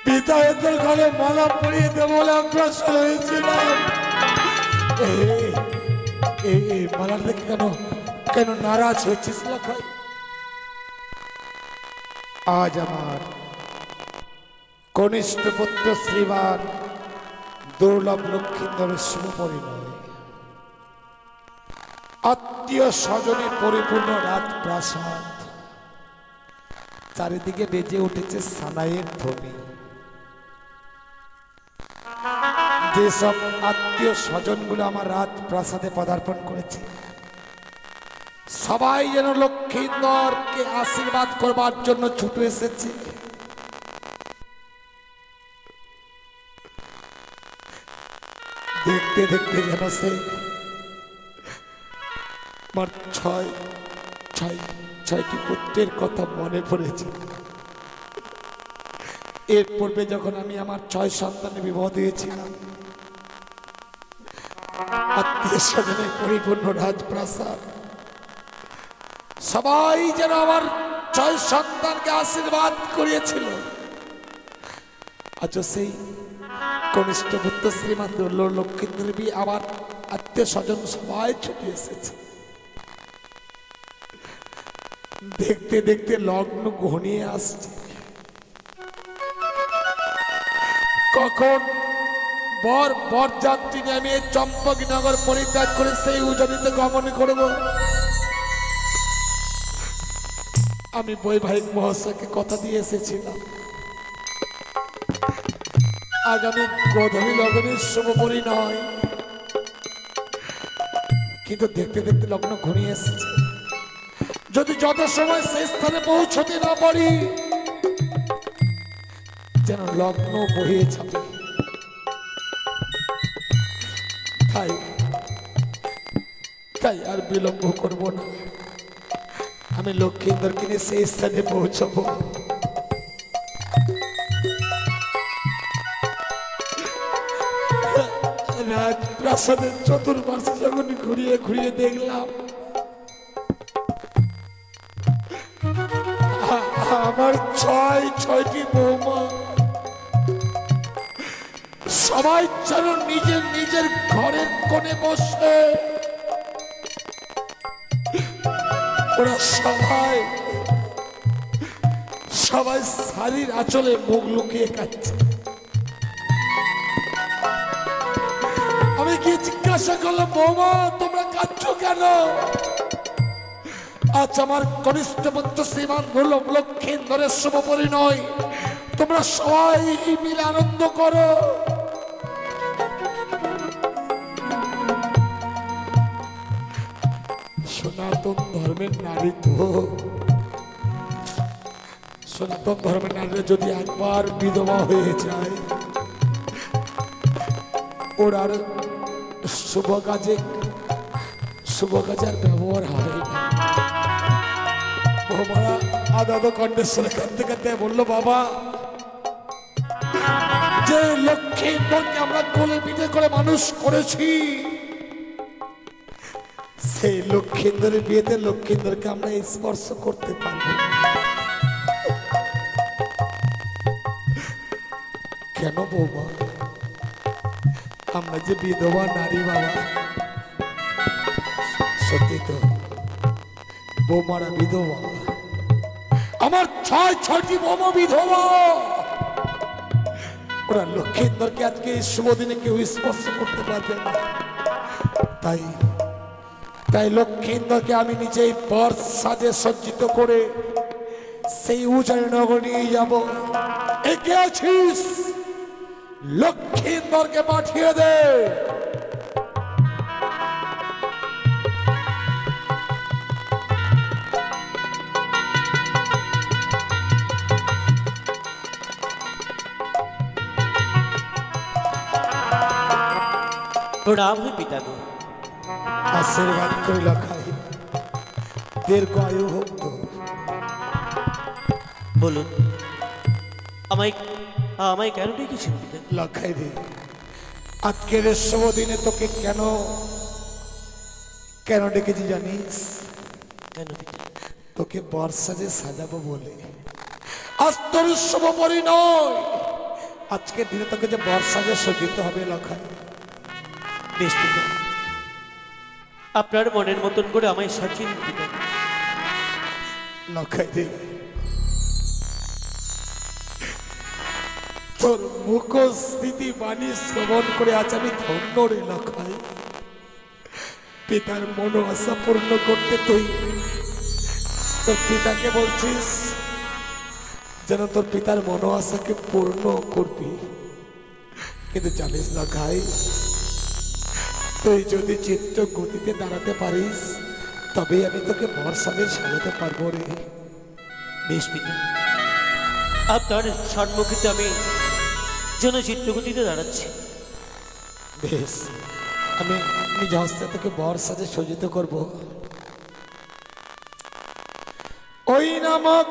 পিতায়ের ঘরে মালা পরিয়ে দেব বলে অগ্রসর হয়েছিলাম। এই মালার দেখে কেন কেন নারাজ হয়েছিস লাখাই? আজ আমার কনিষ্ঠ পুত্র শ্রীমান দুর্লভ লক্ষ্মীন্দরের শুভ পরিণয়, আত্মীয় স্বজনে পরিপূর্ণ রাজপ্রাসাদ, চারিদিকে বেজে উঠেছে সানাইয়ের ধ্বনি। যেসব আত্মীয় স্বজনগুলো আমার রাজপ্রাসাদে পদার্পণ করেছে সবাই যেন লক্ষ্মীন্দরকে আশীর্বাদ করবার জন্য ছুটে এসেছে। দেখতে দেখতে যেন সে আমার ছয়টি পুত্রের কথা মনে পড়েছে। এর পূর্বে যখন আমি আমার 6 সন্তানে বিবাহ দিয়েছিলাম, আত্মীয় স্বজনের পরিপূর্ণ রাজপ্রাসাদ, সবাই যেন আমার 6 সন্তানকে আশীর্বাদ করিয়েছিল। আজ সেই কনিষ্ঠ পুত্র শ্রীমান দুর্লভ লক্ষ্মীন্দর আমার আত্মীয় স্বজন সবাই ছুটে এসেছে। দেখতে দেখতে লগ্ন ঘনিয়ে আসছে। কখন বরযাত্রী আমি চম্পকনগর পরিত্যাগ করে সেই উজনিতে গমন করব। আমি বৈবাহিক মহাশয়কে কথা দিয়ে এসেছিলাম আগামী গোধূলি লগ্নের শুভ পরিণয়, কিন্তু দেখতে দেখতে লগ্ন ঘনিয়ে এসেছে। যদি যত সময় সেই স্থানে পৌঁছতে না পারি যেন লগ্ন বহিয়ে যাবে। তাই আর বিলম্ব করব না, আমি লক্ষ্মীন্দর কিনে সেই স্থানে পৌঁছবো। রাজপ্রাসাদের চতুর্পাশে যখন ঘুরিয়ে ঘুরিয়ে দেখলাম আমার ছয়টি বৌমা সবাই যেন নিজের নিজের ঘরের কোণে বসে ওরা সবাই শাড়ির আঁচলে মুখ লুকিয়ে কাটছে। আমি কি জিজ্ঞাসা করলাম, বৌমা তোমরা কাঁদছো কেন? আজ আমার কনিষ্ঠ পুত্র শ্রীমান দুর্লভ লক্ষ্মীন্দরের শুভ পরিণয়, তোমরা সবাই মিলে আনন্দ করো। সনাতন ধর্মের নারী তো, সনাতন ধর্মের নারীরা যদি একবার বিধবা হয়ে যায় ওর আর শুভ কাজে আর ব্যবহার হয় না। বৌমারা আদা কণ্ঠেশ্বরে কাঁদতে কাঁদতে বললো, বাবা যে লক্ষ্মীন্দরকে আমরা কোলে পিঠে করে মানুষ করেছি, সেই লক্ষ্মীন্দরের বিয়েতে লক্ষ্মীন্দরকে আমরা স্পর্শ করতে পারবো কেন? বৌমা আমরা যে বিধবা নারী, বাবা সত্যি তো বৌমারা বিধবা, আমার 6টি বৌমা বিধবা, ওরা লক্ষ্মীন্দরকে আজকে এই শুভ দিনে কেউ স্পর্শ করতে পারবে না। তাই তাই লক্ষ্মীন্দরকে আমি নিজেই বর সাজে সজ্জিত করে সেই উজানি নগর নিয়ে যাব। একে আছিস, লক্ষ্মীন্দরকে পাঠিয়ে দে। প্রণাম হে পিতা গো। আশীর্বাদ করে লখাই, দীর্ঘ আয়ু হোক তো। বলুন, আমায় আমায় কেন ডেকেছেন পিতা? লখাই রে, আজকের শুভ দিনে তোকে কেন কেন ডেকেছি জানিস? কেন পিতা? তোকে বর্ষাজে সাজাবো বলে। আজ তোর শুভ পরিণয়, আজকের দিনে তোকে যে বর্ষাজে সজ্জিত হবে লখাই। বেশ পিতা, আপনার মনের মতন করে আমায় সাজিয়ে দিন পিতা। লখাই রে, তোর মুখস্থিতি বাণী শ্রবণ করে আজ আমি ধন্য রে লখাই। পিতার মনো আশা পূর্ণ করতে তুই তোর পিতাকে বলছিস যেন তোর পিতার মনো আশাকে পূর্ণ করবি। কিন্তু জানিস লখাই, তুই যদি চিত্ত গতিতে দাঁড়াতে পারিস তবেই আমি তোকে বর্ষাতে সাজাতে পারবো রে। বেশ পিতা, আপনার সম্মুখীতে আমি যেন চিত্তগতিতে দাঁড়াচ্ছি। বেশ, আমি নিজ হস্তে তোকে বর্ষাতে সজ্জিত করব। ওই নামক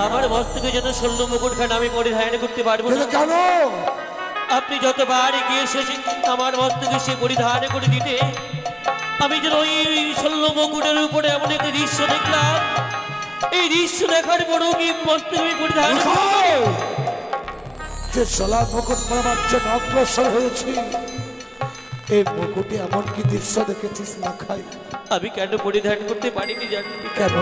আমার মস্তকে যত স্বর্ণ মুকুটখানা আমি পরিধান করতে পারবো না। কেন? আপনি যতবার এগিয়ে এসেছেন আমার মস্তকে সে পরিধান করে দিতে, আমি যেন ওই স্বর্ণ মুকুটের উপরে এমন একটি দৃশ্য দেখলাম, এই দৃশ্য দেখার পরেও কি মস্তকে আমি পরিধান যে সোলার মুকুট পরাবার জন্য অগ্রসর হয়েছি, এই মুকুটে এমন কি দৃশ্য দেখেছিস না খাই? আমি কেন পরিধান করতে পারিনি জানি? কেন?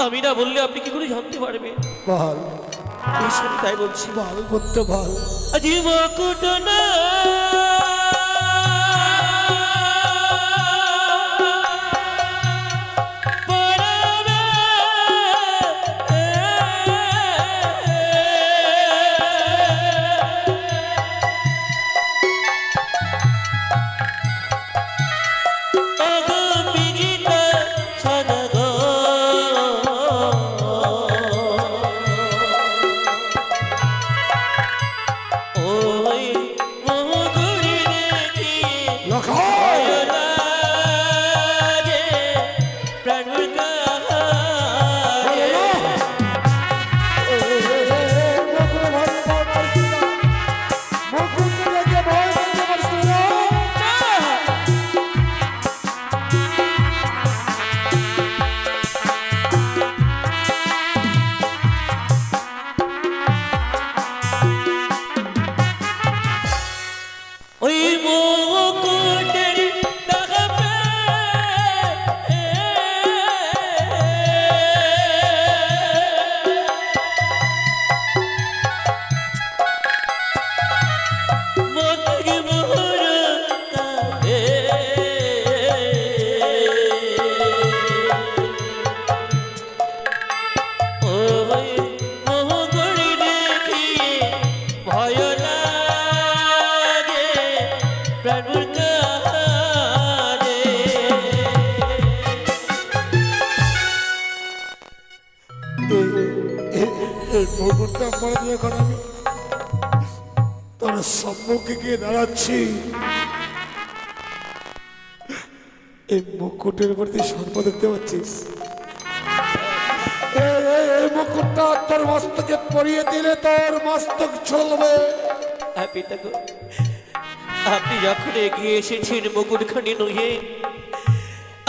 আমি না বললে আপনি কি করে জানতে পারবেন? বল। তাই বলছি, বল বলতে বল। আজি মুকুট না এই মুকুটটা পরে দিয়ে এখন আমি তোর সম্মুখে গিয়ে দাঁড়াচ্ছি। এই মুকুটের উপর তুই সর্প দেখতে পাচ্ছিস? এই মুকুটটা তোর মস্তকে পরিয়ে দিলে তোর মস্তক চলবে। আপনি যখন এগিয়ে এসেছেন মুকুটখানি নহে,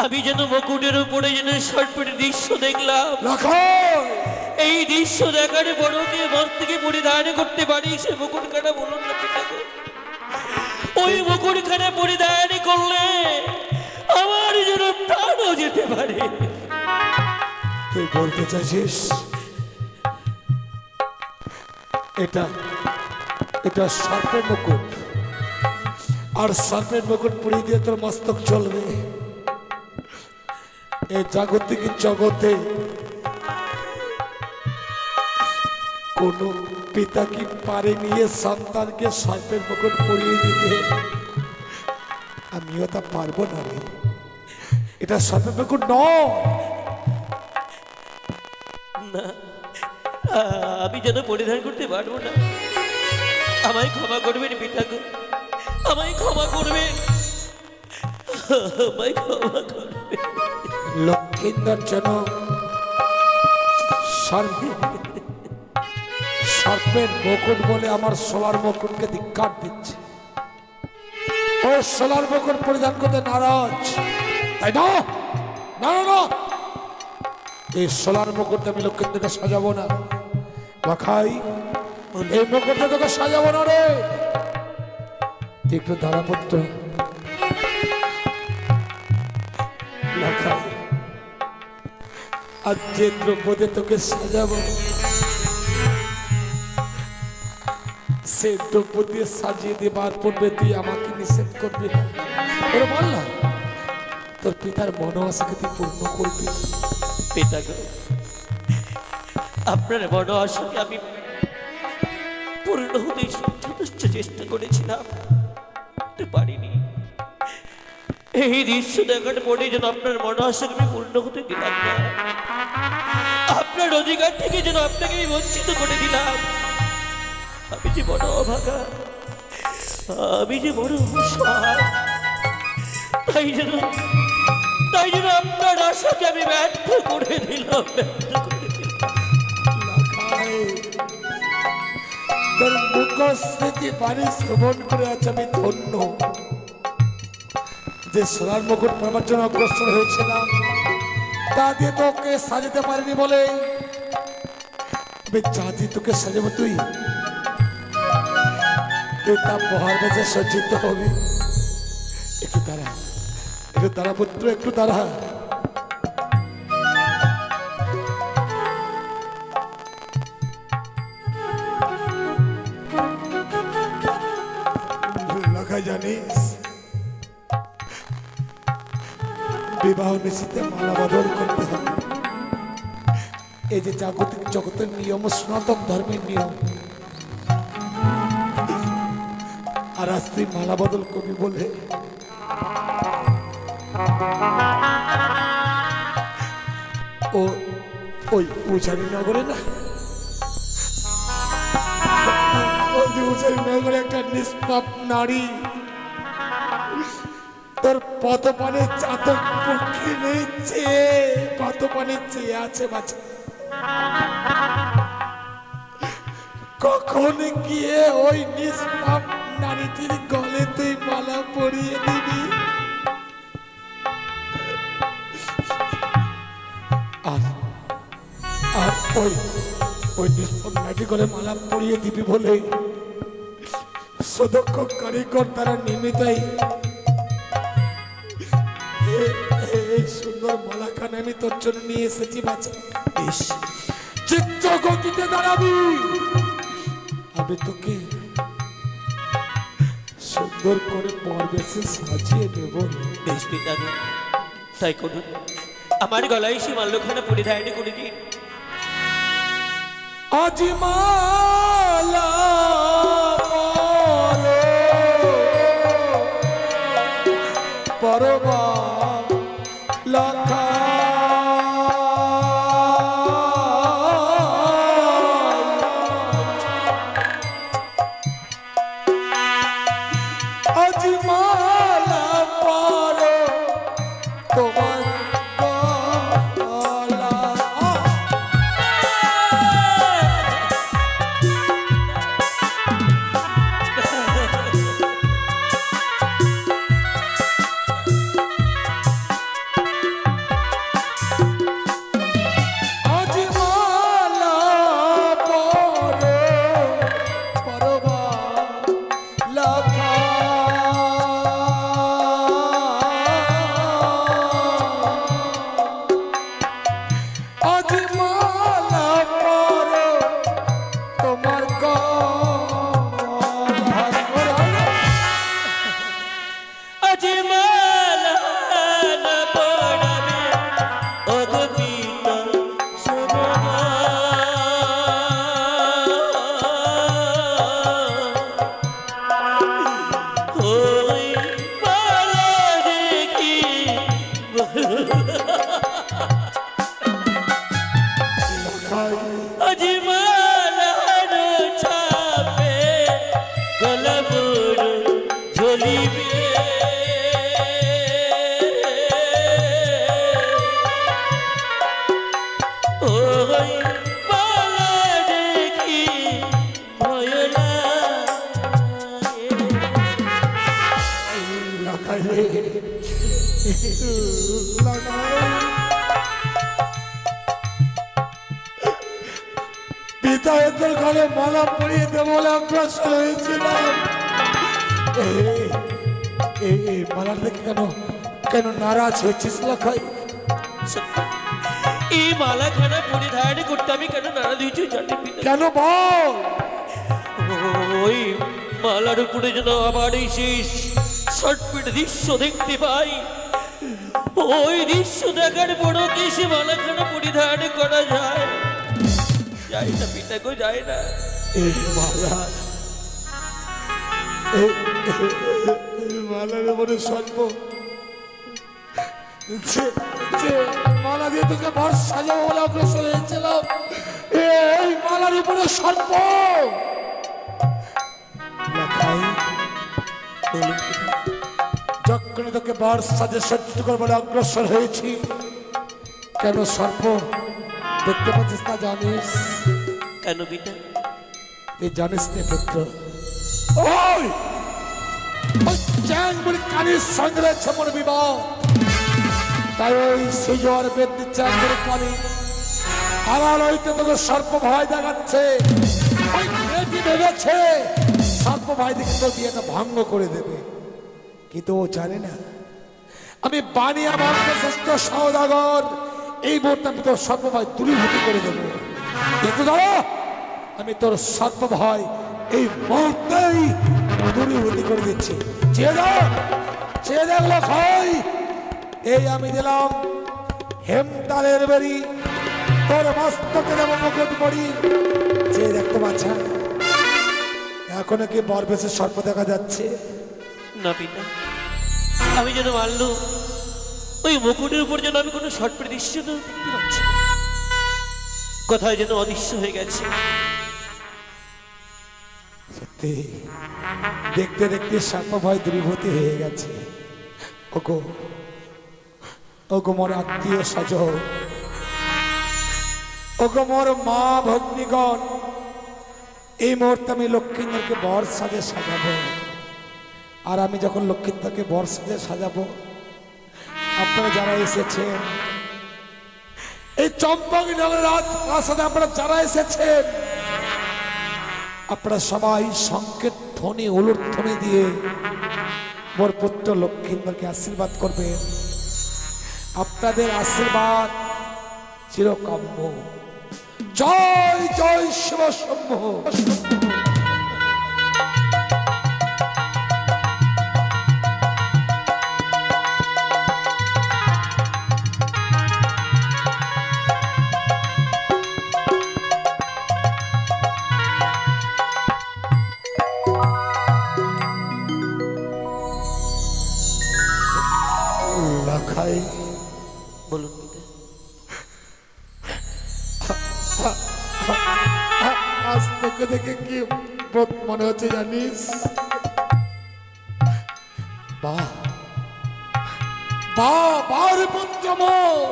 আমি যেন মুকুটের উপরে যেন সর্পের দৃশ্য দেখলাম। এই দৃশ্য দেখার বড়কে মস্তকে পরিধান করতে পারি, সে মুকুটখানা বলুন না পিতাগো। ওই মুকুটখানা পরিধান করলে আমার যেন প্রাণও যেতে পারে। তুই বলতে চাইছিস এটা এটা সর্পের মুকুট, আর সর্পের মুকুট পরিয়ে দিয়ে তোর মস্তক চলবে। এই জাগতিক জগতে কোন পিতা কি পারে নিয়ে সন্তানকে সর্পের মুকুট পরিয়ে দিতে? আমিও তা পারবো না রে। এটা সর্পের মুকুট নয়। না, আমি যেন পরিধান করতে পারবো না। আমায় ক্ষমা করবেন পিতাগো, আমায় ক্ষমা করবেন, আমায় ক্ষমা করবেন। লক্ষ্মীন্দর যেন সর্পের মুকুট বলে আমার সোলার মুকুটকে ধিক্কার দিচ্ছে। ও সোলার মুকুট পরিধান করতে নারাজ, তাই না? না না না, এই সোলার মুকুটটা আমি লক্ষ্মীন্দরকে সাজাবো না। রাখাই, এই মুকুটটা তোকে সাজাবো না রে। একটু দাঁড়া পুত্র। রাখাই, আজ যে দ্রব্যতে তোকে সাজাবো সে দ্রব্য দিয়ে সাজিয়ে দেবার পূর্বে তুই আমাকে নিষেধ করবি না। ওরে বল না, তোর পিতার মনোবাসাকে তুই পূর্ণ করবি। পিতাগো, আপনার মনোবাসাকে আমি পূর্ণ হতে যথেষ্ট চেষ্টা করেছিলাম, পারিনি। এই দৃশ্য দেখার পরে যেন আপনার মনোবাসাকে আমি পূর্ণ হতে দিলাম না। আপনার অধিকার থেকে যেন আপনাকে আমি বঞ্চিত করে দিলাম। আমি যে বড় অভাগা, আমি যে বড় অসহায়, তাই যেন আপনার আশাকে আমি ব্যর্থ করে দিলাম। তোর মুখস্মৃতি বাণী শ্রবণ করে আজ আমি ধন্য। যে সোনার মুকুট পাবার জন্য অগ্রসর হয়েছিলাম তা দিয়ে তোকে সাজাতে পারিনি বলে যা দিয়ে তোকে সাজাবো তুই তা বহার কাছে সজ্জিত হবে। একটু দাঁড়া, একটু দাঁড়া পুত্র, একটু দাঁড়া। জানিস বিবাহ নিশ্চিতে মালা বদল করতে হবে। এই যে জাগতিক জগতের নিয়ম, সনাতন ধর্মের নিয়ম। আর আজ তুই মালা বদল করবি বলে ও ওই উচারি নগরে না, ওই যে উচারি নগরে একটা নিষ্পাপ নারী তোর পদপানে চাতক পক্ষে নিচ্ছে, পদপানে চেয়ে আছে বাচ্চা। কখন গিয়ে ওই নিষ্পাপ নারীটির গলে তুই মালা পরিয়ে দিবি আর ওই ওই নিষ্পাপ নারীটির গলে মালা পরিয়ে দিবি বলে সুদক্ষ কারিগর তারা নিমিতাই এই সুন্দর মালাখানা আমি তোর জন্য নিয়ে এসেছি বাচ্চা। চিত্ত গতিতে দাঁড়াবি, আমি তোকে সুন্দর করে পরবেশে সাজিয়ে দেব। বেশ পিতাগো, তাই করুন। আমার গলায় সে মাল্যখানা পরিধান করে দিন। আজ মালা পরবা লখা পিতায়ের ঘরে মালা পরিয়ে দেব বলে অগ্রসর হয়েছিলাম। এই মালা দেখে কেন কেন নারাজ হয়েছিস লাখাই? এই মালাখানা পরিধান করতে আমি কেন নারাজ হয়েছি জানি কেন বল? ওই মালার উপরে যেন আবার এই শেষ শর্টপিট দৃশ্য দেখতে পাই, ওই দৃশ্য দেখার বড় কি সে মালাখানা পরিধান করা যায়? যাই না পিতা গো, যায় না। এই মালা মালার উপরে সর্প, মালা দিয়ে তোকে বর সাজাবো বলে অগ্রসর হয়েছিলাম। এই মালার উপরে সর্প। যখন তোকে বর সাজে সজ্জিত করবো বলে অগ্রসর হয়েছি, কেন সর্প দেখতে পাচ্ছিস না? জানিস কেন পিতা? তুই জানিস নে পুত্র, ওই চ্যাংবুড়ি কানির সঙ্গে রয়েছে মোর বিবাহ। তাই ওই সুজর বেদি চ্যাংবুড়ি কানি আড়াল হইতে তোকে সর্প ভয় দেখাচ্ছে। ওই বেদি ভেবেছে সর্প ভয় দেখে তোর বিয়েটা ভঙ্গ করে দেবে, কিন্তু ও জানে না আমি বানিয়া ভাবতে শ্রেষ্ঠ সওদাগর। এই মুহূর্তে আমি তোর সর্প ভয় দূরীভূত করে দেবো। কিন্তু ধরো আমি তোর সর্প ভয় এই মুহূর্তেই দূরীভূত করে দিচ্ছি। চেয়ে দেখলো খাই, এই আমি দিলাম হেমতালের বেরি, তোর মস্তকে দেব মুকুট পড়ি। চেয়ে দেখতে বাচ্চা, এখনো কি বরবেশে সর্প দেখা যাচ্ছে? না পিতা, আমি যেন মানলু ওই মুকুটের উপর যেন আমি কোনো শর্টপিট দৃশ্য দেখতে পাচ্ছি, কোথায় যেন অদৃশ্য হয়ে গেছে। সত্যি দেখতে দেখতে সর্প ভয় দূরীভূতি হয়ে গেছে। ওগো ওগো মোর আত্মীয় স্বজন, ওগো মোর মা ভগ্নীগণ, এই মুহূর্তে আমি লক্ষ্মীন্দরকে বর সাজে সাজাবো। আর আমি যখন লক্ষ্মীন্দরকে বর সাজে সাজাবো, আপনারা যারা এসেছেন এই চম্পক রাত প্রাসাদে, আপনারা যারা এসেছেন আপনারা সবাই সংকেত ধ্বনি উলুধ্বনি দিয়ে মোর পুত্র লক্ষ্মীন্দরকে আশীর্বাদ করবেন। আপনাদের আশীর্বাদ চিরকাম্য। জয় জয় শিব শম্ভু। লাখাই বলুন পিতা। আজ তোকে দেখে কি বোধ মনে হচ্ছে জানিস? বাহ বাহ বাহ রে পুত্র মোর,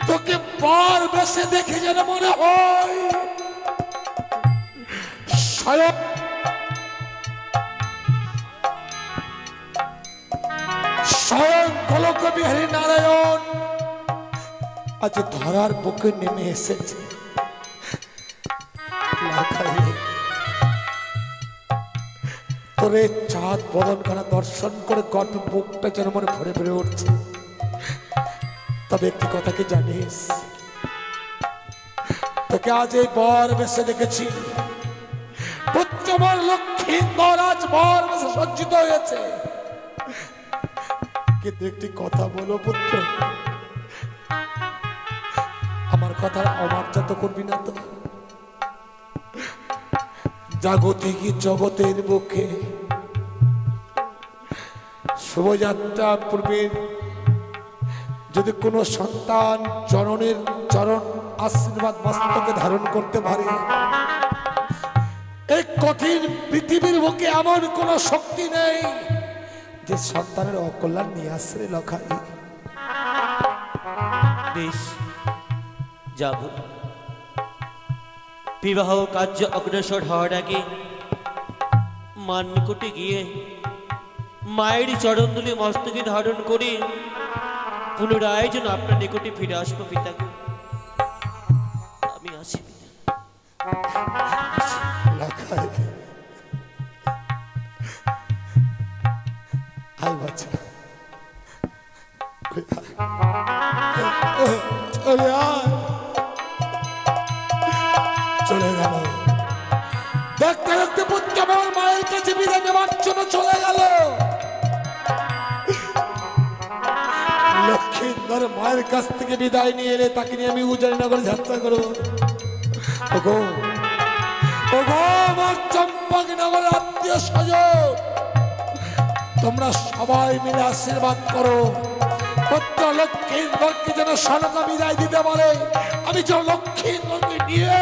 তোকে বার বেশে দেখে যেন মনে হয় স্বয়ং গোলক বিহারী নারায়ণ আজ ধরার বুকে নেমে এসেছে। তোরে চাঁদ বদনখানা দর্শন করে গর্ব বুকটা যেন মনে ভরে ভরে উঠছে। তবে একটি কথা কি জানিস, তোকে আজ এই বর বেশে দেখেছি, পুত্র মোর লক্ষ্মীন্দর আজ বর বেশে সজ্জিত হয়েছে। কিন্তু একটি কথা বলো পুত্র, আমার কথার অমার্যাত করবি না তো? জাগতিক জগতের বুকে শুভযাত্রা পূর্বে যদি কোনো সন্তান জননের চরণ আশীর্বাদ মস্তকে ধারণ করতে পারে, এই কঠিন পৃথিবীর বুকে এমন কোন শক্তি নেই যে সন্তানের অকল্যাণ নিয়ে আসছে। লখাই বেশ যাব, বিবাহ কার্য অগ্রসর হওয়ার আগে মানকুটে গিয়ে মায়ের চরণধুলি মস্তকে ধারণ করে পুনরায় যেন আপনার নিকটে ফিরে আসবো পিতা। আমি আসি পিতা। লাখাই আয় বাচ্চা, চলে গেল। দেখতে দেখতে পুত্র আমার মায়ের কাছে বিদায় নেওয়ার জন্য চলে গেল। লক্ষ্মীন্দর মায়ের কাছ থেকে বিদায় নিয়ে এলে তাকে নিয়ে আমি উজানিনগরে যাত্রা করবো। ওগো ওগো আমার চম্পকনগরের আত্মীয় স্বজন, তোমরা সবাই মিলে আশীর্বাদ করো পুত্র লক্ষ্মীন্দরকে যেন সনকা বিদায় দিতে পারে। আমি যেন লক্ষ্মীন্দরকে নিয়ে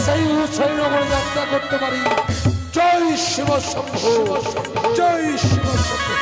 সেই উজানিনগরে যাত্রা করতে পারি। জয় শিব শম্ভু, জয় শিব শম্ভু।